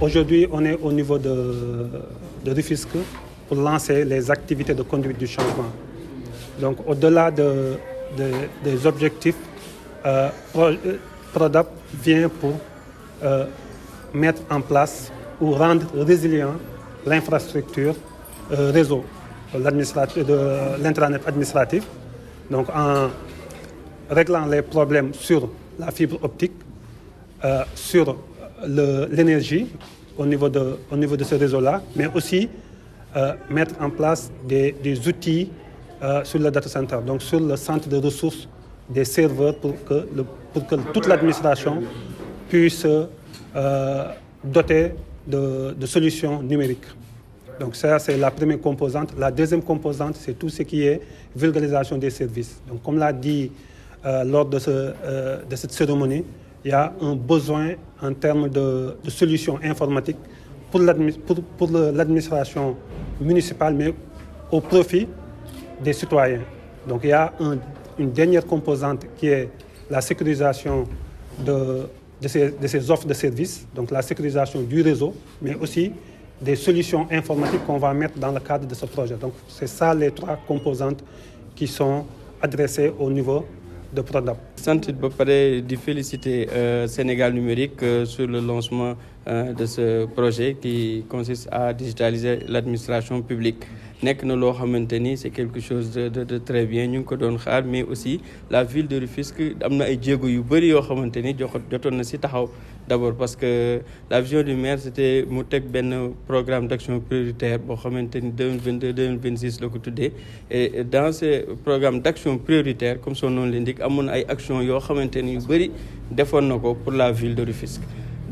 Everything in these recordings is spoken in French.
aujourd'hui, on est au niveau de Rufisque pour lancer les activités de conduite du changement. Donc, au-delà des objectifs, Prodap vient pour mettre en place ou rendre résilient l'infrastructure réseau de l'intranet administratif. Donc, en réglant les problèmes sur la fibre optique, sur l'énergie au niveau de ce réseau-là, mais aussi mettre en place des outils sur le data center, donc sur le centre de ressources des serveurs pour que toute l'administration puisse doter de solutions numériques. Donc ça, c'est la première composante. La deuxième composante, c'est tout ce qui est vulgarisation des services. Donc comme l'a dit lors de cette cérémonie, il y a un besoin en termes de solutions informatiques pour l'administration municipale, mais au profit des citoyens. Donc il y a une dernière composante qui est la sécurisation de ces offres de services, donc la sécurisation du réseau, mais aussi des solutions informatiques qu'on va mettre dans le cadre de ce projet. Donc c'est ça les trois composantes qui sont adressées au niveau de Prodap. Sant ba pare di féliciter Sénégal numérique sur le lancement de ce projet qui consiste à digitaliser l'administration publique. Nekk na loo xamante ni c'est quelque chose de très bien ñu ngi ko doon xaar, mais aussi la ville de Rufisque am na ay jéego yu bëri yoo xamante ni jotoon na si taxaw. D'abord parce que la vision du maire c'était mu teg benn programme d'action prioritaire boo xamante ni 2022-2026 la ko tuddee, et dans ce programme d'action prioritaire comme son nom l'indique amoon ay actions yoo xamante ni yu bëri defoon na ko pour la ville de Rufisque.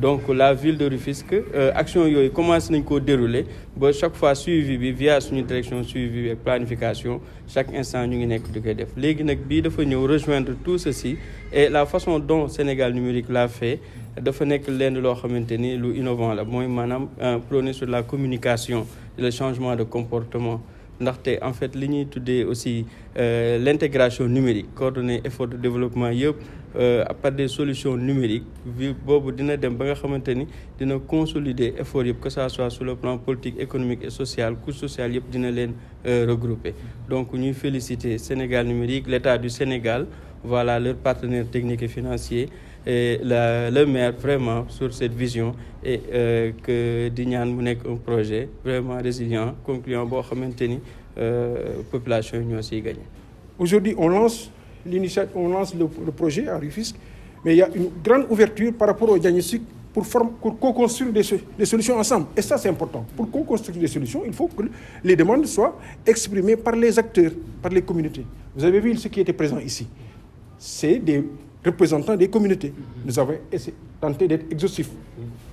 Donc la ville de Rufisque action yooyu commencé nañ koo dérouler ba chaque fois suivi bi via suñu direction suivi ak planification chaque instant ñu ngi nekk di koy def. Léegi nag bii dafa ñëw rejoindre tout ceci, et la façon dont Sénégal numérique l'a fait dafa nekk lenn loo xamante ni lu innovant la, mooy maanaam prôner sur la communication et le changement de comportement. Ndaxte en fait li ñuy tuddee aussi l'intégration numérique, coordonner effort de développement yëpp à part des solutions numériques bi boobu dina dem ba nga xamante ni dina consolider effort yëpp, que ça soit sur le plan politique, économique et social, couche sociale yëpp dina leen regrouper. Donc ñuy féliciter Sénégal numérique, l'État du Sénégal, voilà, leurs partenaires techniques et financiers, et le maire vraiment sur cette vision, et que di ñaan mu nekk un projet vraiment résilient, concluant boo xamante ni population yi ñoo siy gagné. Aujourd'hui, on lance le projet à Rufisque, mais il y a une grande ouverture par rapport au diagnostic pour co-construire des solutions ensemble. Et ça, c'est important. Pour co-construire des solutions, il faut que les demandes soient exprimées par les acteurs, par les communautés. Vous avez vu ce qui était présent ici. C'est des représentants des communautés. Nous avons tenté d'être exhaustifs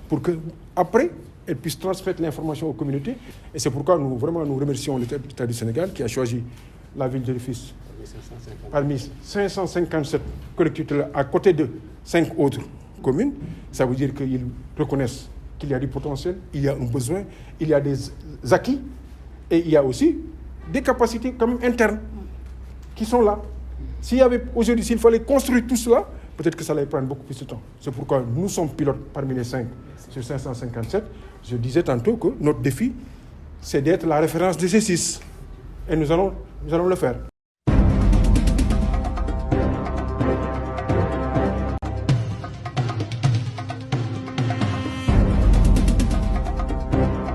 pour que après elles puissent transmettre l'information aux communautés. Et c'est pourquoi nous remercions l'État du Sénégal qui a choisi la ville de Rufisque parmi 557 collectivités à côté de 5 autres communes. Ça veut dire qu'ils reconnaissent qu'il y a du potentiel, il y a un besoin, il y a des acquis, et il y a aussi des capacités quand même internes qui sont là. Aujourd'hui, s'il fallait construire tout cela, peut-être que ça allait prendre beaucoup plus de temps. C'est pourquoi nous sommes pilotes parmi les 5 sur 557. Je disais tantôt que notre défi, c'est d'être la référence de ces 6. Et nous allons le faire.